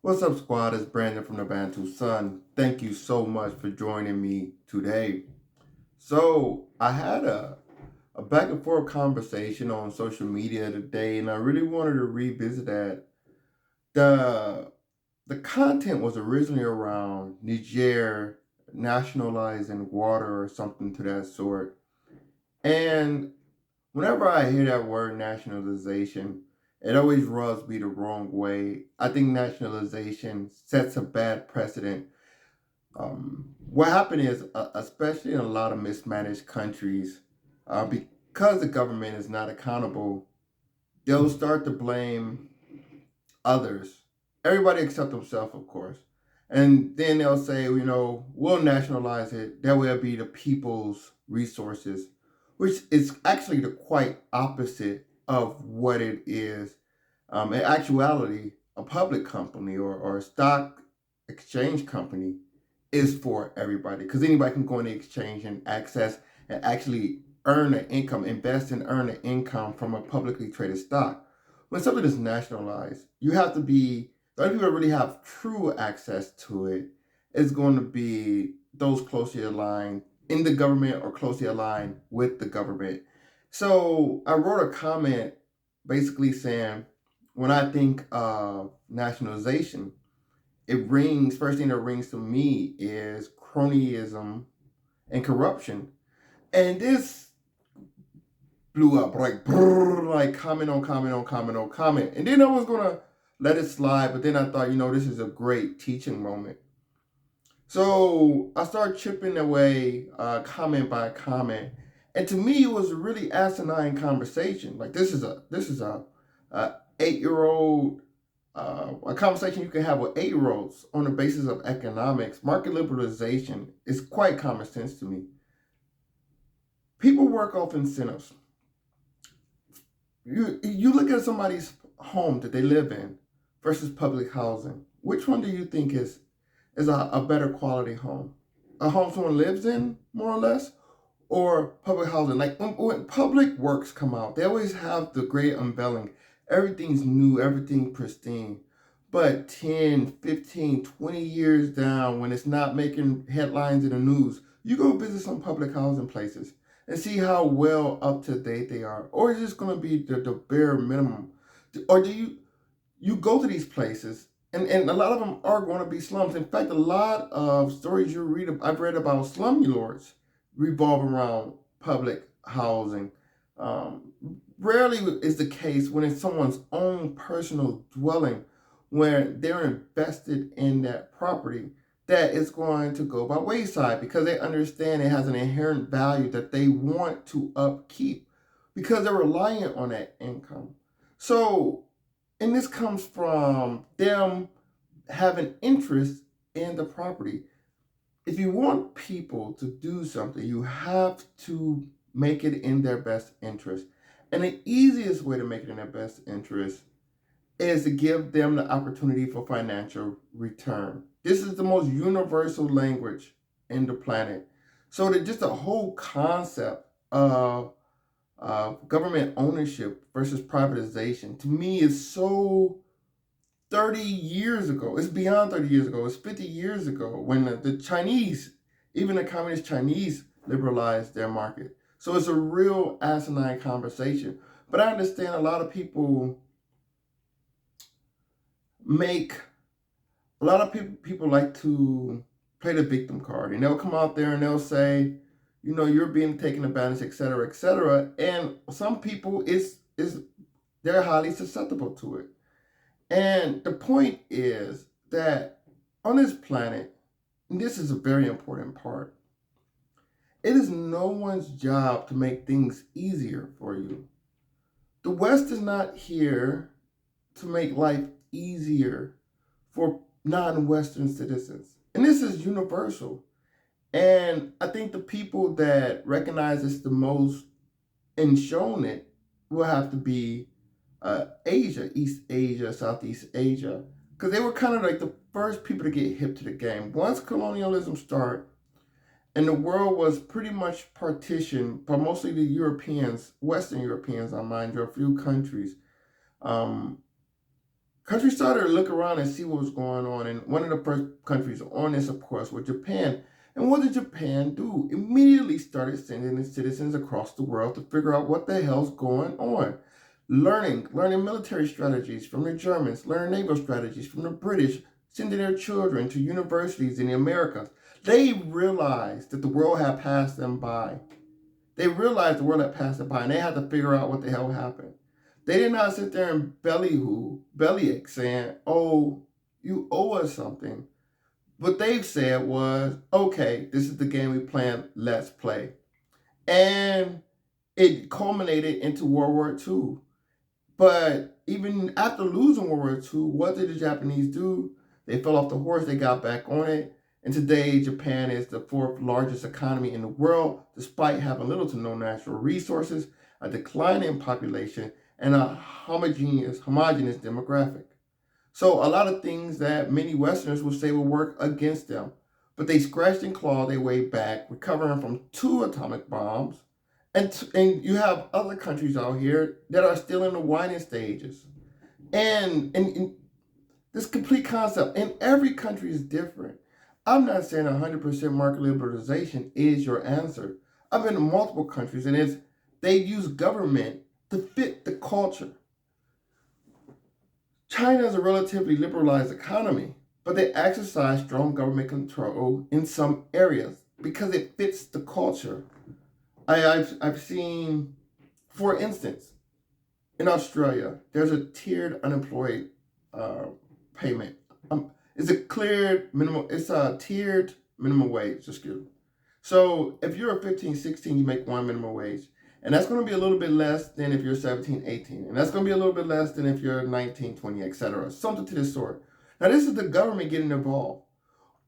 What's up, squad? It's Brandon from the Bantu Sun. Thank you so much for joining me today. So, I had a back and forth conversation on social media today, and I really wanted to revisit that. The the content was originally around Niger nationalizing water or something to that sort. And whenever I hear that word nationalization, it always rubs me the wrong way. I think nationalization sets a bad precedent. What happened is, especially in a lot of mismanaged countries, because the government is not accountable, they'll start to blame others. Everybody except themselves, of course. And then they'll say, we'll nationalize it. That will be the people's resources, which is actually the quite opposite of what it is. In actuality, a public company or a stock exchange company is for everybody because anybody can go in the exchange and access and actually earn an income, invest and earn an income from a publicly traded stock. When something is nationalized, you have to be the only people that really have true access to it is going to be those closely aligned in the government or closely aligned with the government. So I wrote a comment basically saying when I think of nationalization, it rings first thing that rings to me is cronyism and corruption. And this blew up like brrr, like comment on comment on comment on comment. And then I was gonna let it slide, but then I thought, this is a great teaching moment. So I started chipping away comment by comment. And to me it was a really asinine conversation. Like this is a 8-year old a conversation you can have with 8-year olds on the basis of economics. Market liberalization is quite common sense to me. People work off incentives. You look at somebody's home that they live in versus public housing. Which one do you think is a better quality home? A home someone lives in, more or less, or public housing? Like when public works come out, they always have the great unveiling. Everything's new, everything pristine. But 10, 15, 20 years down, when it's not making headlines in the news, you go visit some public housing places and see how well up to date they are. Or is this going to be the bare minimum? Or do you go to these places and a lot of them are going to be slums. In fact, a lot of stories I've read about slum lords revolve around public housing. Um, Rarely is the case when it's someone's own personal dwelling where they're invested in that property that is going to go by wayside because they understand it has an inherent value that they want to upkeep because they're reliant on that income. So, and this comes from them having interest in the property. If you want people to do something, you have to make it in their best interest. And the easiest way to make it in their best interest is to give them the opportunity for financial return. This is the most universal language in the planet. So that just the whole concept of government ownership versus privatization to me is so 30 years ago. It's beyond 30 years ago. It's 50 years ago when the Chinese, even the communist Chinese, liberalized their market. So it's a real asinine conversation. But I understand a lot of people make a lot of people like to play the victim card, and they'll come out there and they'll say, you're being taken advantage, et cetera, et cetera. And some people is they're highly susceptible to it. And the point is that on this planet, and this is a very important part, it is no one's job to make things easier for you. The West is not here to make life easier for non Western citizens. And this is universal. And I think the people that recognize this the most and shown it will have to be Asia, East Asia, Southeast Asia, because they were kind of like the first people to get hip to the game. Once colonialism started and the world was pretty much partitioned by mostly the Europeans, Western Europeans, I mind you, a few countries, um, countries started to look around and see what was going on. And one of the first countries on this, of course, was Japan. And what did Japan do? Immediately started sending its citizens across the world to figure out what the hell's going on. Learning military strategies from the Germans, learning naval strategies from the British, sending their children to universities in the Americas. They realized that the world had passed them by. They realized the world had passed them by, and they had to figure out what the hell happened. They did not sit there and bellyache saying, "Oh, you owe us something." What they've said was, "Okay, this is the game we planned. Let's play." And it culminated into World War II. But even after losing World War II, what did the Japanese do? They fell off the horse, they got back on it. And today, Japan is the fourth largest economy in the world, despite having little to no natural resources, a decline in population, and a homogeneous demographic. So, a lot of things that many Westerners will say will work against them. But they scratched and clawed their way back, recovering from two atomic bombs, and you have other countries out here that are still in the whining stages. And this complete concept, and every country is different. I'm not saying 100% market liberalization is your answer. I've been to multiple countries, and they use government to fit the culture. China is a relatively liberalized economy, but they exercise strong government control in some areas because it fits the culture. I've seen, for instance, in Australia, there's a tiered unemployed uh, payment. It's a cleared minimum. It's a tiered minimum wage. Excuse me. So if you're a 15, 16, you make one minimum wage. And that's going to be a little bit less than if you're 17, 18. And that's going to be a little bit less than if you're 19, 20, etc. Something to this sort. Now, this is the government getting involved.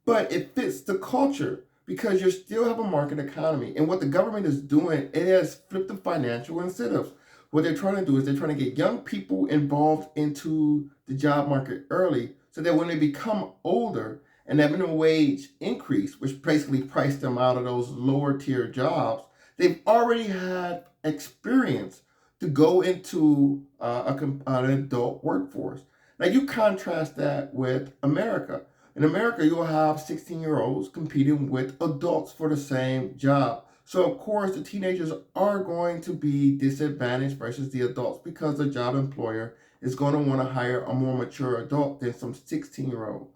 But it fits the culture because you still have a market economy. And what the government is doing, it has flipped the financial incentives. What they're trying to do is they're trying to get young people involved into the job market early so that when they become older and that minimum wage increase, which basically priced them out of those lower tier jobs, they've already had experience to go into an adult workforce. Now you contrast that with America. In America, you'll have 16-year-olds competing with adults for the same job. So, of course, the teenagers are going to be disadvantaged versus the adults because the job employer is going to want to hire a more mature adult than some 16-year-old,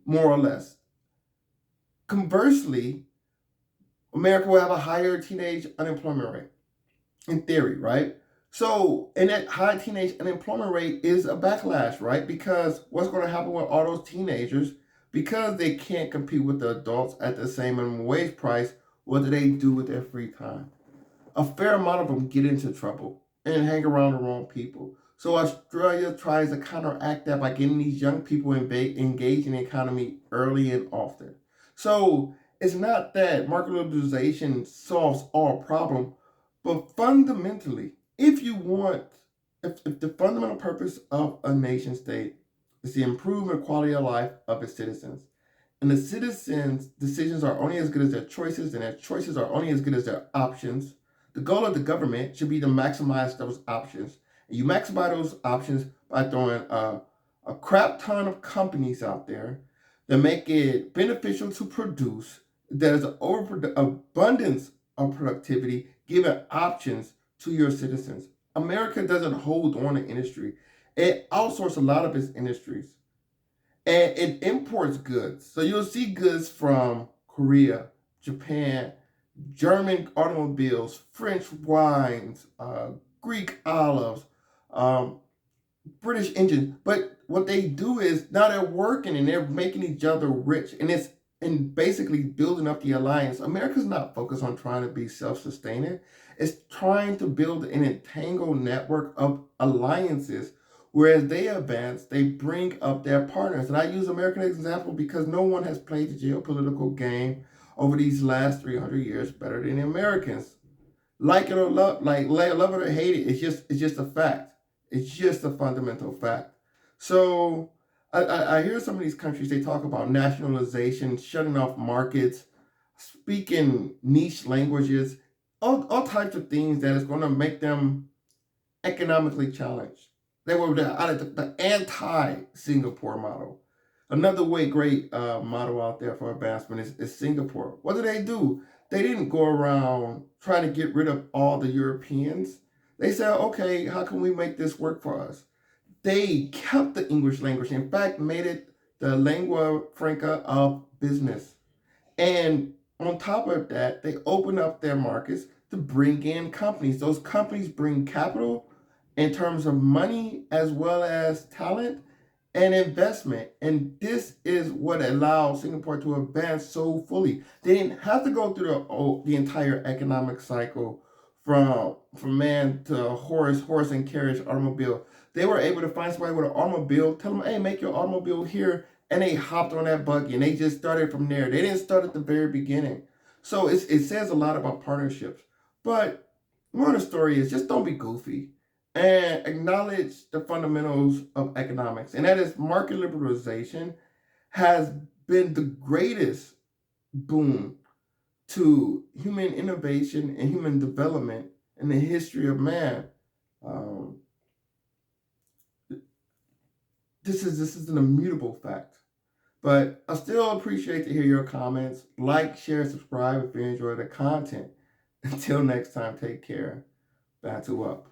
more or less. Conversely, America will have a higher teenage unemployment rate, in theory, right? So, and that high teenage unemployment rate is a backlash, right? Because what's going to happen with all those teenagers? Because they can't compete with the adults at the same minimum wage price, what do they do with their free time? A fair amount of them get into trouble and hang around the wrong people. So Australia tries to counteract that by getting these young people engaged in the economy early and often. So it's not that market liberalization solves all problems, but fundamentally, if the fundamental purpose of a nation state is to improve the quality of life of its citizens, and the citizens' decisions are only as good as their choices, and their choices are only as good as their options. The goal of the government should be to maximize those options. And you maximize those options by throwing a crap ton of companies out there that make it beneficial to produce. There's an abundance of productivity, giving options to your citizens. America doesn't hold on to industry. It outsources a lot of its industries and it imports goods. So you'll see goods from Korea, Japan, German automobiles, French wines, Greek olives, um, British engines. But what they do is now they're working and they're making each other rich, and it's and basically building up the alliance. America's not focused on trying to be self-sustaining. It's trying to build an entangled network of alliances. Whereas they advance, they bring up their partners. And I use American example because no one has played the geopolitical game over these last 300 years better than the Americans. Like it or love it or hate it, it's just a fact. It's just a fundamental fact. So I hear some of these countries, they talk about nationalization, shutting off markets, speaking niche languages, all types of things that is going to make them economically challenged. They were the anti-Singapore model. Another great model out there for advancement is Singapore. What do? They didn't go around trying to get rid of all the Europeans. They said, okay, how can we make this work for us? They kept the English language. In fact, made it the lingua franca of business. And on top of that, they open up their markets to bring in companies. Those companies bring capital in terms of money as well as talent and investment. And this is what allowed Singapore to advance so fully. They didn't have to go through the entire economic cycle from man to horse and carriage, automobile. They were able to find somebody with an automobile, tell them, hey, make your automobile here, and they hopped on that buggy and they just started from there. They didn't start at the very beginning. So it says a lot about partnerships. But more of the story is just don't be goofy and acknowledge the fundamentals of economics. And that is market liberalization has been the greatest boon to human innovation and human development in the history of man. Um, this is an immutable fact. But I still appreciate to hear your comments. Like, share, subscribe if you enjoy the content. Until next time, take care. Batu up.